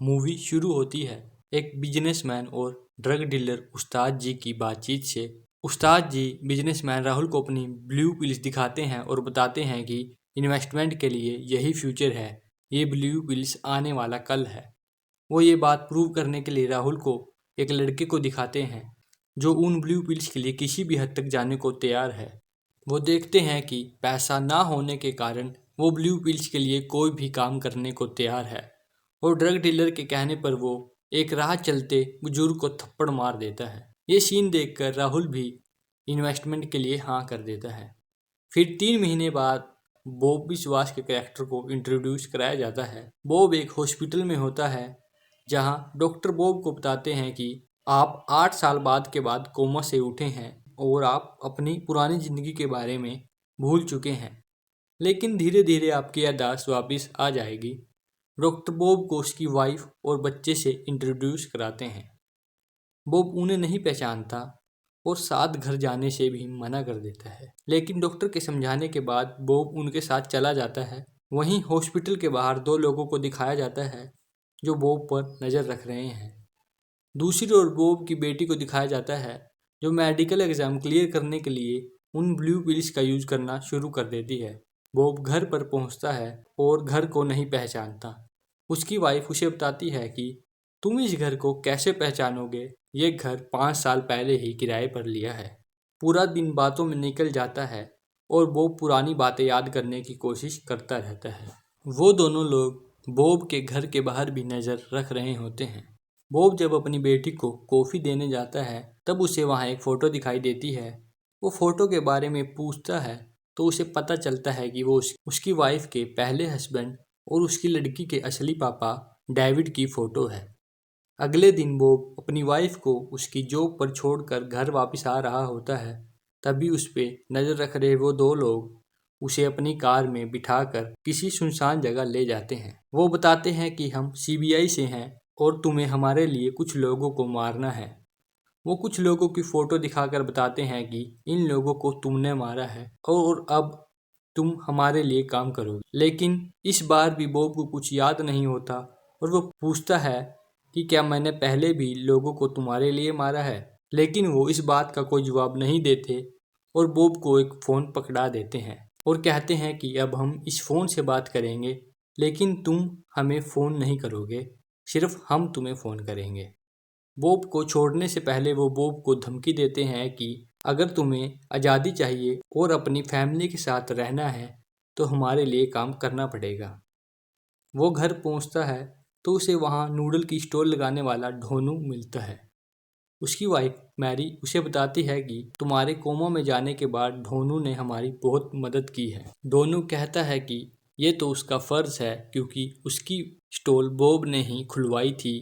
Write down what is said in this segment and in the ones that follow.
Movie शुरू होती है एक बिजनेसमैन और ड्रग डीलर उस्ताद जी की बातचीत से। उस्ताद जी बिजनेसमैन राहुल को अपनी ब्लू पिल्स दिखाते हैं और बताते हैं कि इन्वेस्टमेंट के लिए यही फ्यूचर है, ये ब्लू पिल्स आने वाला कल है। वो ये बात प्रूव करने के लिए राहुल को एक लड़के को दिखाते हैं जो उन ब्लू पिल्स के लिए किसी भी हद तक जाने को तैयार है। वो देखते हैं कि पैसा ना होने के कारण वो ब्लू पिल्स के लिए कोई भी काम करने को तैयार है और ड्रग डीलर के कहने पर वो एक राह चलते बुजुर्ग को थप्पड़ मार देता है। ये सीन देखकर राहुल भी इन्वेस्टमेंट के लिए हाँ कर देता है। फिर 3 महीने बाद बॉब विश्वास के कैरेक्टर को इंट्रोड्यूस कराया जाता है। बॉब एक हॉस्पिटल में होता है जहां डॉक्टर बॉब को बताते हैं कि आप 8 साल बाद के बाद कोमा से उठे हैं और आप अपनी पुरानी जिंदगी के बारे में भूल चुके हैं, लेकिन धीरे धीरे आपकी याददाश्त वापस आ जाएगी। डॉक्टर बॉब को उसकी वाइफ और बच्चे से इंट्रोड्यूस कराते हैं। बॉब उन्हें नहीं पहचानता और साथ घर जाने से भी मना कर देता है, लेकिन डॉक्टर के समझाने के बाद बॉब उनके साथ चला जाता है। वहीं हॉस्पिटल के बाहर 2 लोगों को दिखाया जाता है जो बॉब पर नज़र रख रहे हैं। दूसरी ओर बॉब की बेटी को दिखाया जाता है जो मेडिकल एग्जाम क्लियर करने के लिए उन ब्लू पिल्स का यूज करना शुरू कर देती है। बॉब घर पर पहुंचता है और घर को नहीं पहचानता। उसकी वाइफ उसे बताती है कि तुम इस घर को कैसे पहचानोगे, ये घर 5 साल पहले ही किराए पर लिया है। पूरा दिन बातों में निकल जाता है और बॉब पुरानी बातें याद करने की कोशिश करता रहता है। वो दोनों लोग बॉब के घर के बाहर भी नज़र रख रहे होते हैं। बॉब जब अपनी बेटी को कॉफ़ी देने जाता है तब उसे वहाँ एक फ़ोटो दिखाई देती है। वो फ़ोटो के बारे में पूछता है तो उसे पता चलता है कि वो उसकी वाइफ के पहले हस्बैंड और उसकी लड़की के असली पापा डेविड की फ़ोटो है। अगले दिन बॉब अपनी वाइफ को उसकी जॉब पर छोड़कर घर वापस आ रहा होता है, तभी उस पे नज़र रख रहे वो 2 लोग उसे अपनी कार में बिठाकर किसी सुनसान जगह ले जाते हैं। वो बताते हैं कि हम सीबीआई से हैं और तुम्हें हमारे लिए कुछ लोगों को मारना है। वो कुछ लोगों की फ़ोटो दिखाकर बताते हैं कि इन लोगों को तुमने मारा है और अब तुम हमारे लिए काम करोगे। लेकिन इस बार भी बॉब को कुछ याद नहीं होता और वो पूछता है कि क्या मैंने पहले भी लोगों को तुम्हारे लिए मारा है, लेकिन वो इस बात का कोई जवाब नहीं देते और बॉब को एक फ़ोन पकड़ा देते हैं और कहते हैं कि अब हम इस फ़ोन से बात करेंगे, लेकिन तुम हमें फ़ोन नहीं करोगे, सिर्फ हम तुम्हें फ़ोन करेंगे। बॉब को छोड़ने से पहले वो बॉब को धमकी देते हैं कि अगर तुम्हें आज़ादी चाहिए और अपनी फैमिली के साथ रहना है तो हमारे लिए काम करना पड़ेगा। वो घर पहुंचता है तो उसे वहां नूडल की स्टॉल लगाने वाला ढोनू मिलता है। उसकी वाइफ मैरी उसे बताती है कि तुम्हारे कोमा में जाने के बाद ढोनू ने हमारी बहुत मदद की है। ढोनू कहता है कि ये तो उसका फ़र्ज है क्योंकि उसकी स्टॉल बॉब ने ही खुलवाई थी।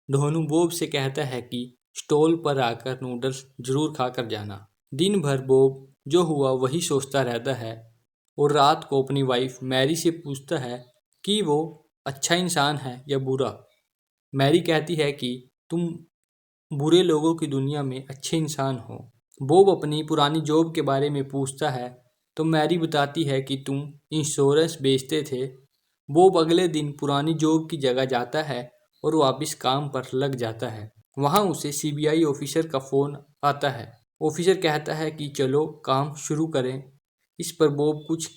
ढोनू बॉब से कहता है कि स्टॉल पर आकर नूडल्स जरूर खाकर जाना। दिन भर बॉब जो हुआ वही सोचता रहता है और रात को अपनी वाइफ मैरी से पूछता है कि वो अच्छा इंसान है या बुरा। मैरी कहती है कि तुम बुरे लोगों की दुनिया में अच्छे इंसान हो। बॉब अपनी पुरानी जॉब के बारे में पूछता है तो मैरी बताती है कि तुम इंश्योरेंस बेचते थे। बॉब अगले दिन पुरानी जॉब की जगह जाता है और वापस काम पर लग जाता है। वहाँ उसे सीबीआई ऑफिसर का फ़ोन आता है। ऑफिसर कहता है कि चलो काम शुरू करें। इस पर बॉब कुछ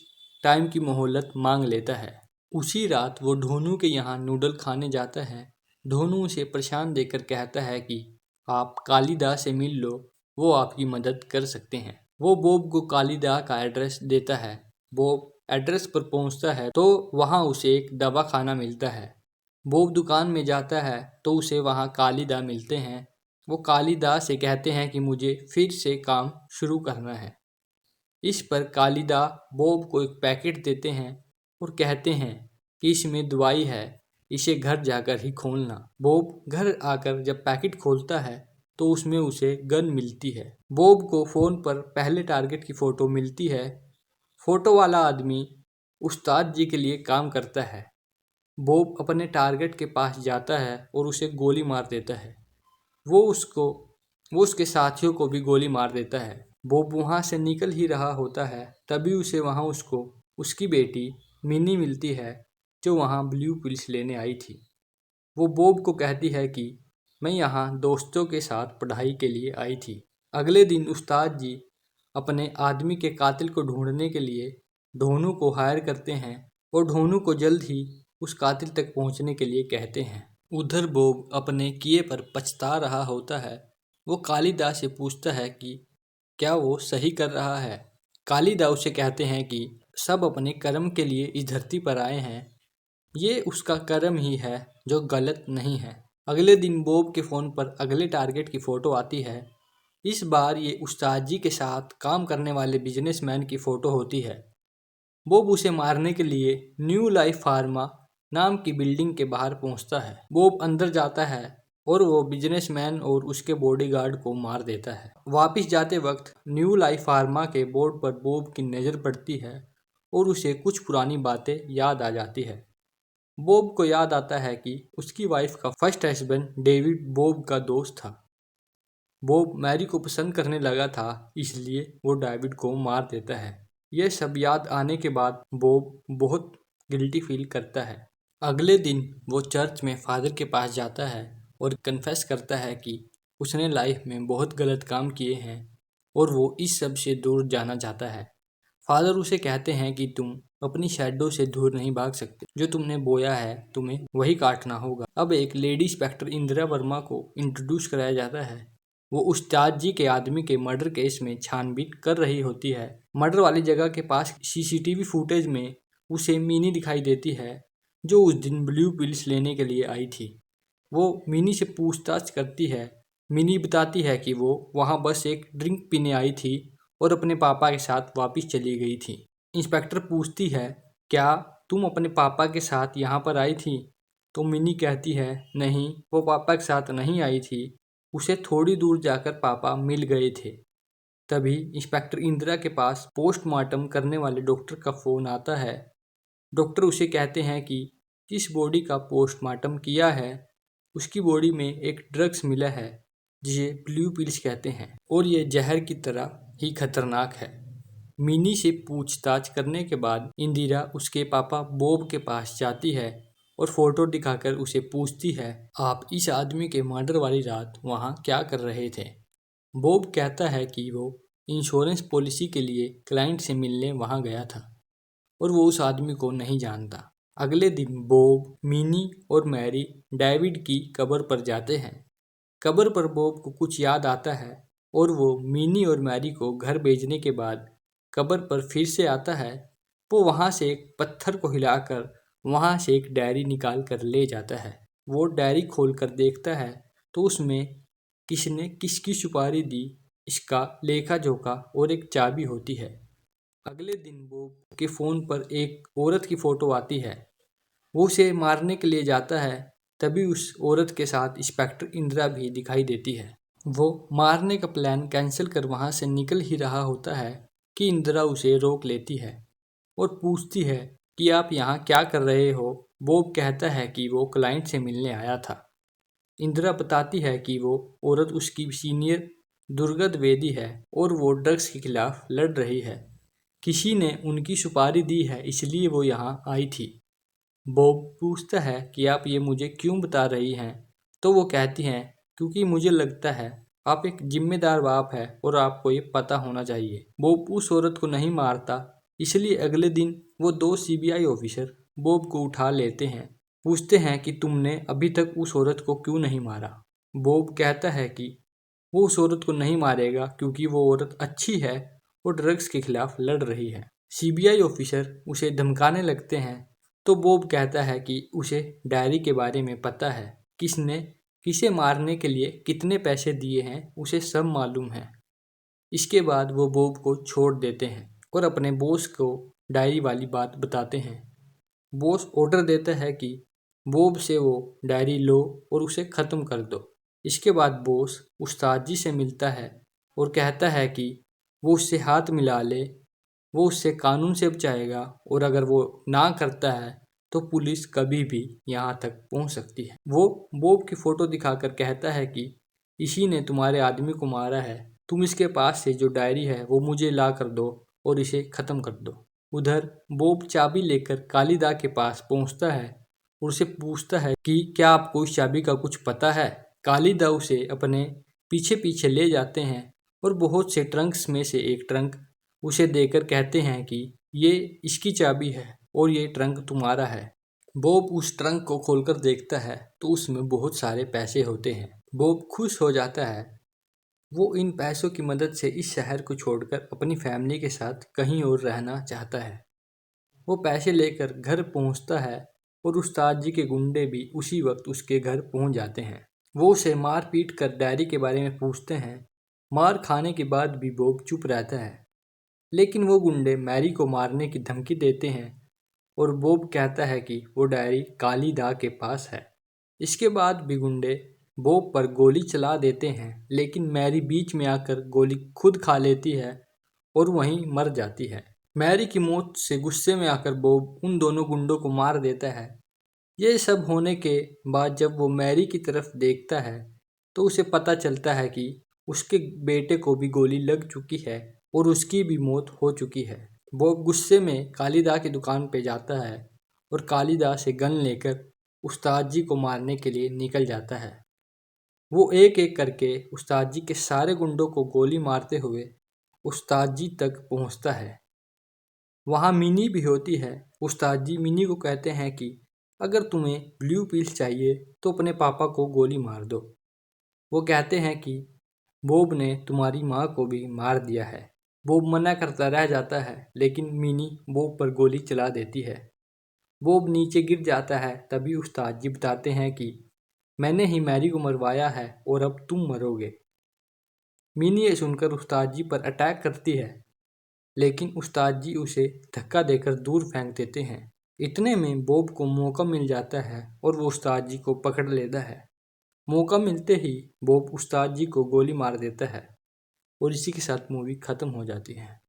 टाइम की मोहलत मांग लेता है। उसी रात वो ढोनू के यहाँ नूडल खाने जाता है। ढोनू उसे परेशान देखकर कहता है कि आप कालीदा से मिल लो, वो आपकी मदद कर सकते हैं। वो बॉब को कालीदा का एड्रेस देता है। बॉब एड्रेस पर पहुंचता है तो वहां उसे एक दवा खाना मिलता है। बॉब दुकान में जाता है तो उसे वहां कालीदा मिलते हैं। वो कालीदा से कहते हैं कि मुझे फिर से काम शुरू करना है। इस पर कालीदा बॉब को एक पैकेट देते हैं और कहते हैं कि इसमें दवाई है, इसे घर जाकर ही खोलना। बॉब घर आकर जब पैकेट खोलता है तो उसमें उसे गन मिलती है। बॉब को फ़ोन पर पहले टारगेट की फ़ोटो मिलती है। फ़ोटो वाला आदमी उस्ताद जी के लिए काम करता है। बॉब अपने टारगेट के पास जाता है और उसे गोली मार देता है। वो उसको वो उसके साथियों को भी गोली मार देता है। बॉब वहाँ से निकल ही रहा होता है तभी उसे वहाँ उसको उसकी बेटी मिनी मिलती है जो वहाँ ब्लू पिल्स लेने आई थी। वो बॉब को कहती है कि मैं यहाँ दोस्तों के साथ पढ़ाई के लिए आई थी। अगले दिन उस्ताद जी अपने आदमी के कातिल को ढूंढने के लिए ढोनू को हायर करते हैं और ढोनू को जल्द ही उस कातिल तक पहुंचने के लिए कहते हैं। उधर बॉब अपने किए पर पछता रहा होता है। वो कालिदा से पूछता है कि क्या वो सही कर रहा है। कालिदा उसे कहते हैं कि सब अपने कर्म के लिए इस धरती पर आए हैं, ये उसका कर्म ही है जो गलत नहीं है। अगले दिन बॉब के फ़ोन पर अगले टारगेट की फ़ोटो आती है। इस बार ये उस्ताद जी के साथ काम करने वाले बिजनेसमैन की फ़ोटो होती है। बॉब उसे मारने के लिए न्यू लाइफ फार्मा नाम की बिल्डिंग के बाहर पहुंचता है। बॉब अंदर जाता है और वो बिजनेसमैन और उसके बॉडीगार्ड को मार देता है। वापस जाते वक्त न्यू लाइफ फार्मा के बोर्ड पर बॉब की नज़र पड़ती है और उसे कुछ पुरानी बातें याद आ जाती है। बॉब को याद आता है कि उसकी वाइफ का फर्स्ट हस्बैंड डेविड बॉब का दोस्त था। बॉब मैरी को पसंद करने लगा था, इसलिए वो डेविड को मार देता है। यह सब याद आने के बाद बॉब बहुत गिल्टी फील करता है। अगले दिन वो चर्च में फादर के पास जाता है और कन्फेस करता है कि उसने लाइफ में बहुत गलत काम किए हैं और वो इस सब से दूर जाना चाहता है। फादर उसे कहते हैं कि तुम अपनी शैडो से दूर नहीं भाग सकते, जो तुमने बोया है तुम्हें वही काटना होगा। अब एक लेडी इंस्पेक्टर इंदिरा वर्मा को इंट्रोड्यूस कराया जाता है। वो उस्ताद जी के आदमी के मर्डर केस में छानबीन कर रही होती है। मर्डर वाली जगह के पास सीसीटीवी फुटेज में उसे मिनी दिखाई देती है, जो उस दिन ब्लू पिल्स लेने के लिए आई थी। वो मिनी से पूछताछ करती है। मिनी बताती है कि वो वहाँ बस एक ड्रिंक पीने आई थी और अपने पापा के साथ वापस चली गई थी। इंस्पेक्टर पूछती है, क्या तुम अपने पापा के साथ यहाँ पर आई थी? तो मिनी कहती है, नहीं, वो पापा के साथ नहीं आई थी, उसे थोड़ी दूर जाकर पापा मिल गए थे। तभी इंस्पेक्टर इंदिरा के पास पोस्टमार्टम करने वाले डॉक्टर का फ़ोन आता है। डॉक्टर उसे कहते हैं कि जिस बॉडी का पोस्टमार्टम किया है उसकी बॉडी में एक ड्रग्स मिला है जिसे ब्लू पिल्स कहते हैं और ये जहर की तरह ही खतरनाक है। मिनी से पूछताछ करने के बाद इंदिरा उसके पापा बॉब के पास जाती है और फोटो दिखाकर उसे पूछती है, आप इस आदमी के मर्डर वाली रात वहाँ क्या कर रहे थे? बॉब कहता है कि वो इंश्योरेंस पॉलिसी के लिए क्लाइंट से मिलने वहाँ गया था और वो उस आदमी को नहीं जानता। अगले दिन बॉब, मिनी और मैरी डेविड की कब्र पर जाते हैं। कब्र पर बॉब को कुछ याद आता है और वो मिनी और मैरी को घर भेजने के बाद कब्र पर फिर से आता है। वो वहाँ से एक पत्थर को हिलाकर वहाँ से एक डायरी निकाल कर ले जाता है। वो डायरी खोल कर देखता है तो उसमें किसने किसकी सुपारी दी इसका लेखा जोखा और एक चाबी होती है। अगले दिन बॉब के फ़ोन पर एक औरत की फ़ोटो आती है। वो उसे मारने के लिए जाता है, तभी उस औरत के साथ इंस्पेक्टर इंदिरा भी दिखाई देती है। वो मारने का प्लान कैंसिल कर वहाँ से निकल ही रहा होता है कि इंदिरा उसे रोक लेती है और पूछती है कि आप यहाँ क्या कर रहे हो? बॉब कहता है कि वो क्लाइंट से मिलने आया था। इंदिरा बताती है कि वो औरत उसकी सीनियर दुर्गा द्विवेदी है और वो ड्रग्स के खिलाफ लड़ रही है। किसी ने उनकी सुपारी दी है इसलिए वो यहाँ आई थी। बॉब पूछता है कि आप ये मुझे क्यों बता रही हैं? तो वो कहती हैं, क्योंकि मुझे लगता है आप एक जिम्मेदार बाप है और आपको ये पता होना चाहिए। बॉब उस औरत को नहीं मारता, इसलिए अगले दिन वो दो सीबीआई ऑफिसर बॉब को उठा लेते हैं। पूछते हैं कि तुमने अभी तक उस औरत को क्यों नहीं मारा? बॉब कहता है कि वो उस औरत को नहीं मारेगा क्योंकि वो औरत अच्छी है और ड्रग्स के खिलाफ लड़ रही है। सीबीआई ऑफिसर उसे धमकाने लगते हैं तो बॉब कहता है कि उसे डायरी के बारे में पता है, किसने किसे मारने के लिए कितने पैसे दिए हैं उसे सब मालूम है। इसके बाद वो बॉब को छोड़ देते हैं और अपने बॉस को डायरी वाली बात बताते हैं। बॉस ऑर्डर देता है कि बॉब से वो डायरी लो और उसे ख़त्म कर दो। इसके बाद बॉस उस्ताद जी से मिलता है और कहता है कि वो उससे हाथ मिला ले, वो उससे कानून से बचाएगा और अगर वो ना करता है तो पुलिस कभी भी यहाँ तक पहुँच सकती है। वो बॉब की फ़ोटो दिखाकर कहता है कि इसी ने तुम्हारे आदमी को मारा है, तुम इसके पास से जो डायरी है वो मुझे ला कर दो और इसे ख़त्म कर दो। उधर बॉब चाबी लेकर कालिदा के पास पहुँचता है और उसे पूछता है कि क्या आपको इस चाबी का कुछ पता है। कालिदा उसे अपने पीछे पीछे ले जाते हैं और बहुत से ट्रंक्स में से एक ट्रंक उसे देकर कहते हैं कि ये इसकी चाबी है और ये ट्रंक तुम्हारा है। बॉब उस ट्रंक को खोलकर देखता है तो उसमें बहुत सारे पैसे होते हैं। बॉब खुश हो जाता है। वो इन पैसों की मदद से इस शहर को छोड़कर अपनी फैमिली के साथ कहीं और रहना चाहता है। वो पैसे लेकर घर पहुंचता है और उस्ताद जी के गुंडे भी उसी वक्त उसके घर पहुंच जाते हैं। वो उसे मार पीट कर डायरी के बारे में पूछते हैं। मार खाने के बाद भी बॉब चुप रहता है, लेकिन वो गुंडे मैरी को मारने की धमकी देते हैं और बॉब कहता है कि वो डायरी कालिदा के पास है। इसके बाद भी गुंडे बॉब पर गोली चला देते हैं, लेकिन मैरी बीच में आकर गोली खुद खा लेती है और वहीं मर जाती है। मैरी की मौत से गुस्से में आकर बॉब उन दोनों गुंडों को मार देता है। ये सब होने के बाद जब वो मैरी की तरफ देखता है तो उसे पता चलता है कि उसके बेटे को भी गोली लग चुकी है और उसकी भी मौत हो चुकी है। बॉब गुस्से में कालिदा की दुकान पे जाता है और कालिदा से गन लेकर उस्ताद जी को मारने के लिए निकल जाता है। वो एक एक करके उस्ताद जी के सारे गुंडों को गोली मारते हुए उस्ताद जी तक पहुंचता है। वहाँ मिनी भी होती है। उस्ताद जी मिनी को कहते हैं कि अगर तुम्हें ब्लू पिल्स चाहिए तो अपने पापा को गोली मार दो। वो कहते हैं कि बॉब ने तुम्हारी माँ को भी मार दिया है। बॉब मना करता रह जाता है, लेकिन मिनी बॉब पर गोली चला देती है। बॉब नीचे गिर जाता है। तभी उस्ताद जी बताते हैं कि मैंने ही मैरी को मरवाया है और अब तुम मरोगे। मिनी ये सुनकर उस्ताद जी पर अटैक करती है, लेकिन उस्ताद जी उसे धक्का देकर दूर फेंक देते हैं। इतने में बॉब को मौका मिल जाता है और वो उस्ताद जी को पकड़ लेता है। मौका मिलते ही बॉब उस्ताद जी को गोली मार देता है और इसी के साथ मूवी खत्म हो जाती है।